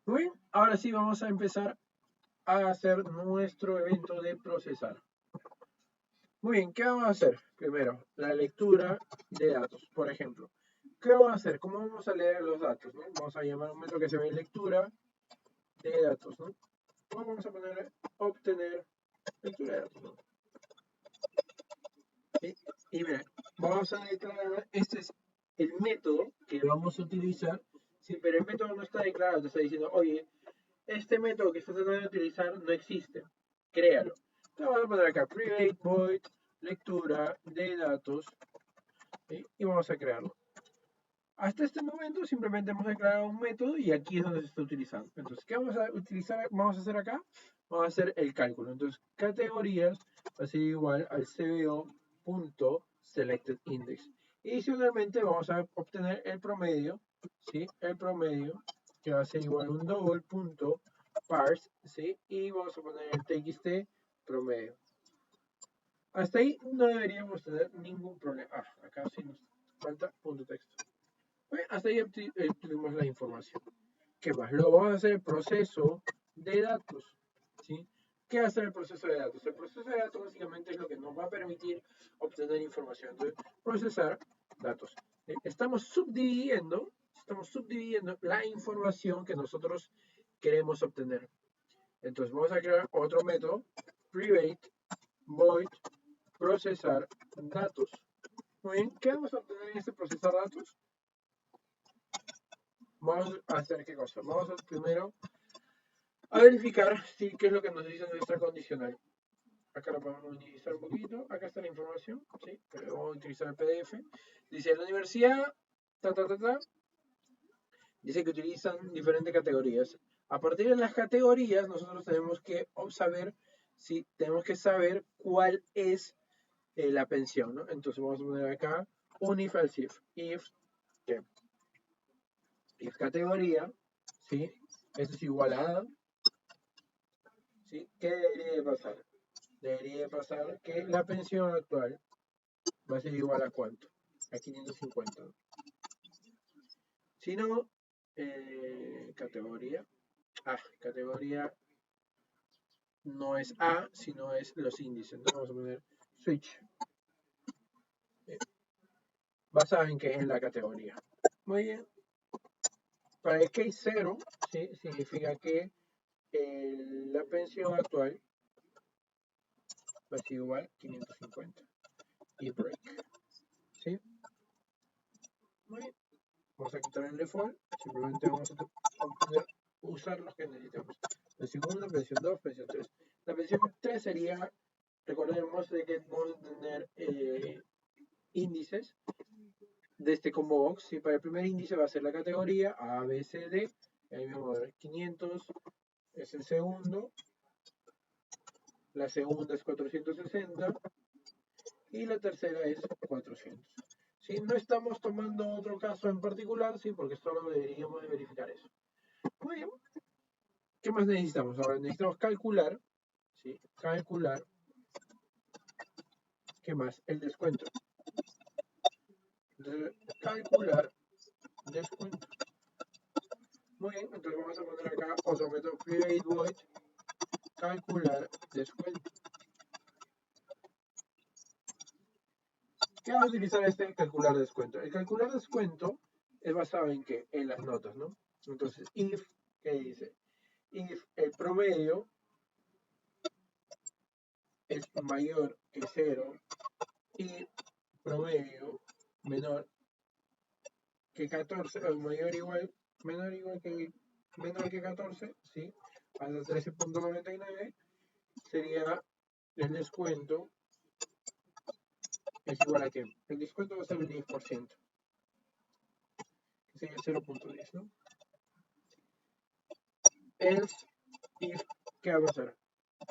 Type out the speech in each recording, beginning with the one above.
Muy bien, ahora sí vamos a empezar a hacer nuestro evento de procesar. Muy bien, ¿qué vamos a hacer? Primero, la lectura de datos, por ejemplo. ¿Qué vamos a hacer? ¿Cómo vamos a leer los datos? ¿No? Vamos a llamar un método que se llama lectura de datos, ¿no? Vamos a poner obtener lectura de datos, ¿no? ¿Sí? Y mira, vamos a declarar, este es el método que vamos a utilizar. Sí, pero el método no está declarado, te está diciendo, oye, este método que estás tratando de utilizar no existe. Créalo. Entonces vamos a poner acá create void lectura de datos, ¿sí? Y vamos a crearlo. Hasta este momento simplemente hemos declarado un método y aquí es donde se está utilizando. Entonces, ¿qué vamos a utilizar? Vamos a hacer acá. Vamos a hacer el cálculo. Entonces, categorías va a ser igual al cbo.selectedIndex. Y adicionalmente vamos a obtener el promedio, ¿sí? El promedio que va a ser igual a un double punto parse, ¿sí? Y vamos a poner el txt promedio. Hasta ahí no deberíamos tener ningún problema. Acá sí nos falta punto texto. Bueno, hasta ahí obtuvimos la información. ¿Qué más? Luego vamos a hacer el proceso de datos. ¿Sí? ¿Qué hace el proceso de datos? El proceso de datos básicamente es lo que nos va a permitir obtener información. Entonces, procesar datos. Estamos subdividiendo la información que nosotros queremos obtener. Entonces, vamos a crear otro método, private void procesar datos. Muy bien, ¿qué vamos a obtener en este procesar datos? Vamos a hacer qué cosa. Vamos a primero a verificar si qué es lo que nos dice nuestra condicional. Acá lo podemos utilizar un poquito. Acá está la información, ¿sí? Pero vamos a utilizar el PDF. Dice la universidad, dice que utilizan diferentes categorías. A partir de las categorías, nosotros tenemos que saber, si tenemos que saber cuál es la pensión, ¿no? Entonces vamos a poner acá un if else if, ¿qué? If categoría, ¿sí? Esto es igual a, ¿sí? ¿Qué debería de pasar? Debería de pasar que la pensión actual va a ser igual a cuánto? A 550. ¿No? Si no, categoría, categoría no es A, sino es los índices. Entonces vamos a poner switch, basado en que en la categoría. Muy bien. Para el case 0, ¿sí? Significa que la pensión actual va a ser igual a 550 y break. ¿Sí? Muy bien. Vamos a quitar el default. Simplemente vamos a poder usar los que necesitamos. Pensión 1, pensión 2, pensión 3. La pensión 3 sería, recordemos de que vamos a tener índices de este combo box. ¿Sí? Para el primer índice va a ser la categoría A, B, C, D. Ahí vamos a ver 500 es el segundo. La segunda es 460 y la tercera es 400. Si no estamos tomando otro caso en particular, sí, porque solo deberíamos de verificar eso. Muy bien. ¿Qué más necesitamos? Ahora necesitamos calcular, ¿sí? Calcular, ¿qué más? El descuento. Entonces, calcular descuento. Muy bien, entonces vamos a poner acá otro método create void, calcular descuento. ¿Qué va a utilizar este calcular descuento? El calcular descuento es basado en qué? En las notas, ¿no? Entonces, if, ¿qué dice? If el promedio es mayor que 0 y promedio menor que 14, o menor que 14, ¿sí? Hasta 13.99 sería el descuento es igual a qué? El descuento va a ser el 10%, que sería 0.10, ¿no? Else, if, ¿qué va a hacer?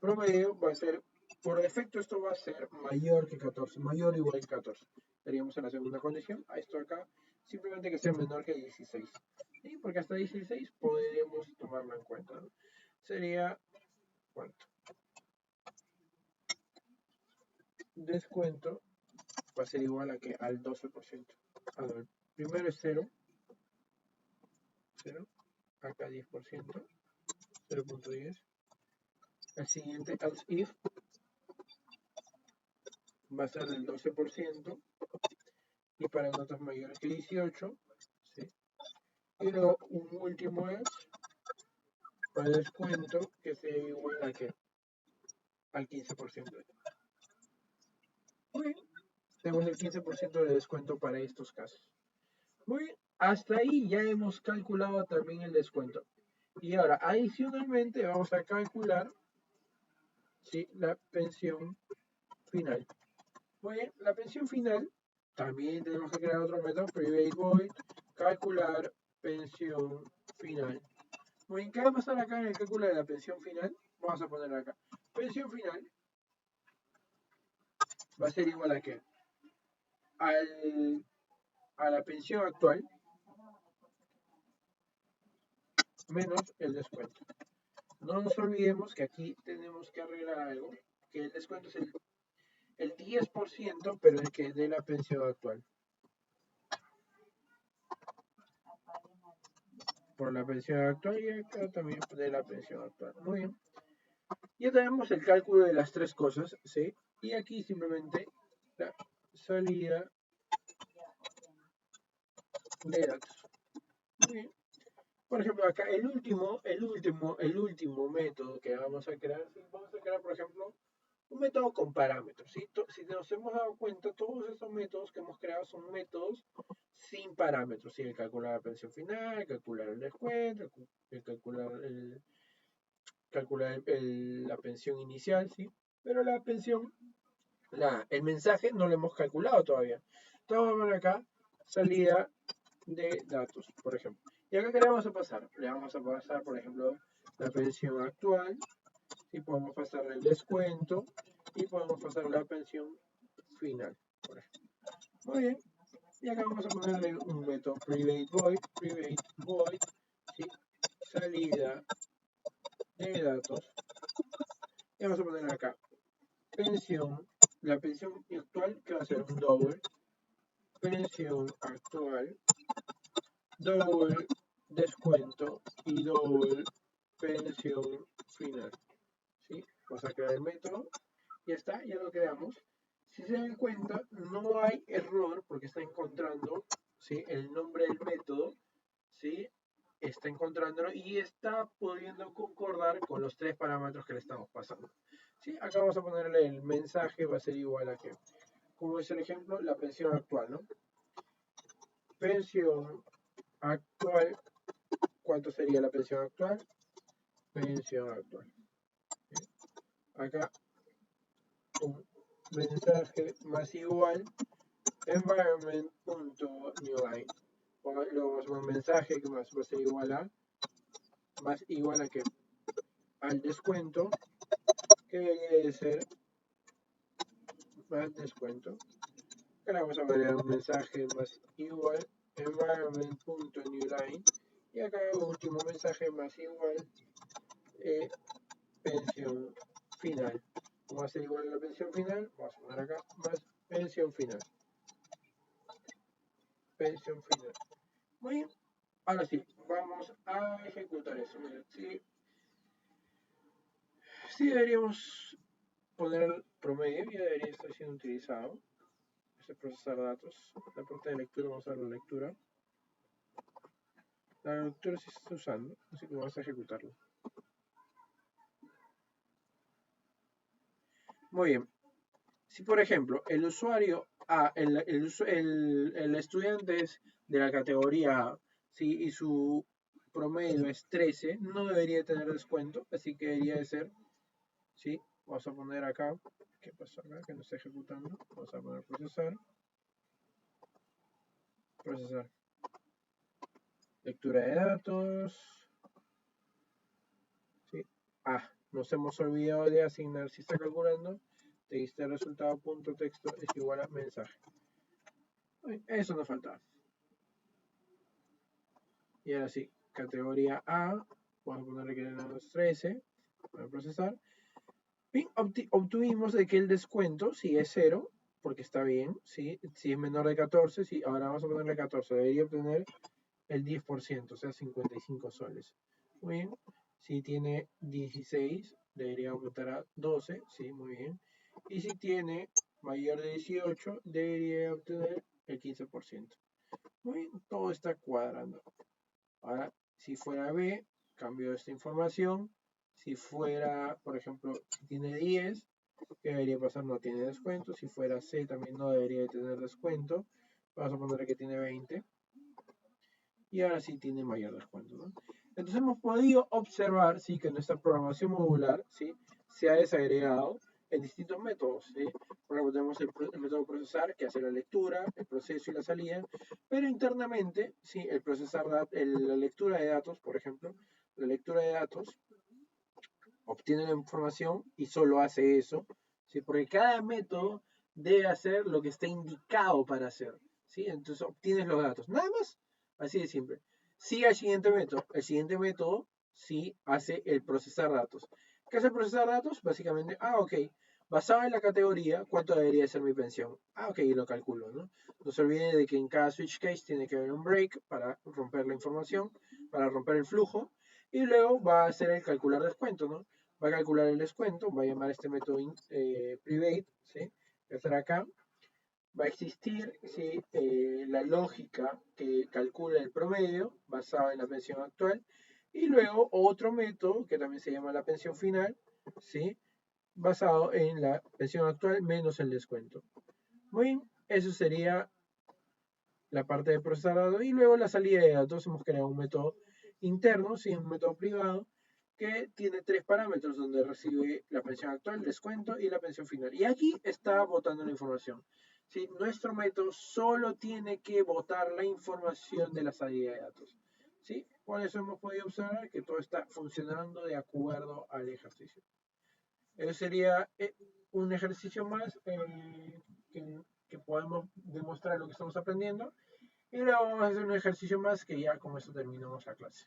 Promedio va a ser, por defecto esto va a ser mayor que 14, mayor o igual que 14. Estaríamos en la segunda condición, a esto acá, simplemente que sea menor que 16. ¿Sí? Porque hasta 16 podríamos tomarlo en cuenta, ¿no? Sería, ¿cuánto? Descuento va a ser igual a que al 12%. A ver, primero es 0, 0, acá 10%, 0.10. El siguiente else if va a ser del 12% y para notas mayores que 18, ¿sí? Y luego un último es para descuento que sea igual a que al 15%. Muy bien, tenemos el 15% de descuento para estos casos. Muy bien, hasta ahí ya hemos calculado también el descuento. Y ahora, adicionalmente, vamos a calcular, ¿sí?, la pensión final. Muy bien, la pensión final, también tenemos que crear otro método, private void, calcular pensión final. Muy bien, ¿qué va a pasar acá en el cálculo de la pensión final? Vamos a poner acá. Pensión final va a ser igual a qué? A la pensión actual menos el descuento. No nos olvidemos que aquí tenemos que arreglar algo, que el descuento es el 10%, pero el que de la pensión actual. Por la pensión actual y acá también de la pensión actual. Muy bien. Ya tenemos el cálculo de las tres cosas, ¿sí? Y aquí simplemente la salida de datos. Muy bien. Por ejemplo, acá el último método que vamos a crear, por ejemplo, un método con parámetros. ¿Sí? Si nos hemos dado cuenta, todos esos métodos que hemos creado son métodos sin parámetros. ¿Sí? El calcular la pensión final, calcular el descuento, el calcular la pensión inicial, ¿sí? Pero la pensión, el mensaje no lo hemos calculado todavía. Entonces vamos a ver acá, salida de datos, por ejemplo. ¿Y acá qué le vamos a pasar? Le vamos a pasar, por ejemplo, la pensión actual, y podemos pasar el descuento, y podemos pasar la pensión final, por ejemplo. Muy bien. Y acá vamos a ponerle un método private void, ¿sí? Salida de datos. Y vamos a poner acá pensión, la pensión actual, que va a ser un double, pensión actual, double descuento y double pensión final. ¿Sí? Vamos a crear el método. Ya está, ya lo creamos. Si se dan cuenta, no hay error porque está encontrando, ¿sí?, el nombre del método, ¿sí?, está encontrándolo y está pudiendo concordar con los tres parámetros que le estamos pasando. ¿Sí? Acá vamos a ponerle el mensaje, va a ser igual a que, como es el ejemplo, la pensión actual, ¿no? Pensión actual, ¿cuánto sería la pensión actual? Pensión actual. ¿Sí? Acá un mensaje más igual environment.newline. Luego vamos a poner un mensaje que más va a ser igual a que al descuento, que debe ser más descuento. Ahora vamos a poner un mensaje más igual environment.newline y acá el último mensaje más igual pensión final. Como va a ser igual a la pensión final, vamos a poner acá más pensión final. Pensión final. Muy bien. Ahora sí, vamos a ejecutar eso. Miren, sí deberíamos poner el promedio, ya debería estar siendo utilizado. Este procesar datos. La parte de lectura, vamos a ver la lectura. La lectura sí se está usando, así que vamos a ejecutarlo. Muy bien. Si por ejemplo el usuario A, el estudiante es de la categoría A, ¿sí?, y su promedio es 13, no debería tener descuento, así que debería de ser, ¿sí? Vamos a poner acá, ¿qué pasa acá? Que no está ejecutando. Vamos a poner procesar. Procesar. Lectura de datos. ¿Sí? Nos hemos olvidado de asignar, si está calculando, texto resultado punto texto es igual a mensaje. Eso nos faltaba. Y ahora sí, categoría A, vamos a ponerle que tenemos 13 para procesar. Bien, obtuvimos de que el descuento, si es 0, porque está bien, ¿sí? Si es menor de 14, sí, ahora vamos a ponerle 14, debería obtener el 10%, o sea, 55 soles. Muy bien. Si tiene 16, debería aumentar a 12, sí, muy bien. Y si tiene mayor de 18, debería obtener el 15%. Muy bien, todo está cuadrando. Ahora, si fuera B, cambio esta información. Si fuera, por ejemplo, si tiene 10, ¿qué debería pasar? No tiene descuento. Si fuera C, también no debería tener descuento. Vamos a poner que tiene 20. Y ahora sí tiene mayor descuento, ¿no? Entonces hemos podido observar, sí, que nuestra programación modular, sí, se ha desagregado en distintos métodos, ¿sí? Por ejemplo, tenemos el método procesar, que hace la lectura, el proceso y la salida, pero internamente, sí, el procesar, la lectura de datos, por ejemplo, la lectura de datos obtiene la información y solo hace eso, ¿sí? Porque cada método debe hacer lo que está indicado para hacer, ¿sí? Entonces obtienes los datos, nada más, así de simple. Sigue el siguiente método. El siguiente método sí hace el procesar datos. ¿Qué hace el procesar datos? Básicamente, ok, basado en la categoría, ¿cuánto debería ser mi pensión? Ok, lo calculo, ¿no? No se olvide de que en cada switch case tiene que haber un break para romper la información, para romper el flujo, y luego va a hacer el calcular descuento, ¿no? Va a calcular el descuento, va a llamar este método private, ¿sí? Que estará acá. Va a existir, ¿sí? La lógica que calcula el promedio basada en la pensión actual. Y luego otro método que también se llama la pensión final, ¿sí? Basado en la pensión actual menos el descuento. Muy bien, eso sería la parte de procesar datos. Y luego la salida de datos, hemos creado un método interno, ¿sí? Un método privado, que tiene 3 parámetros donde recibe la pensión actual, el descuento y la pensión final. Y aquí está botando la información. ¿Sí? Nuestro método solo tiene que botar la información de la salida de datos. ¿Sí? Por eso hemos podido observar que todo está funcionando de acuerdo al ejercicio. Eso sería un ejercicio más que podemos demostrar lo que estamos aprendiendo. Y luego vamos a hacer un ejercicio más que ya con esto terminamos la clase.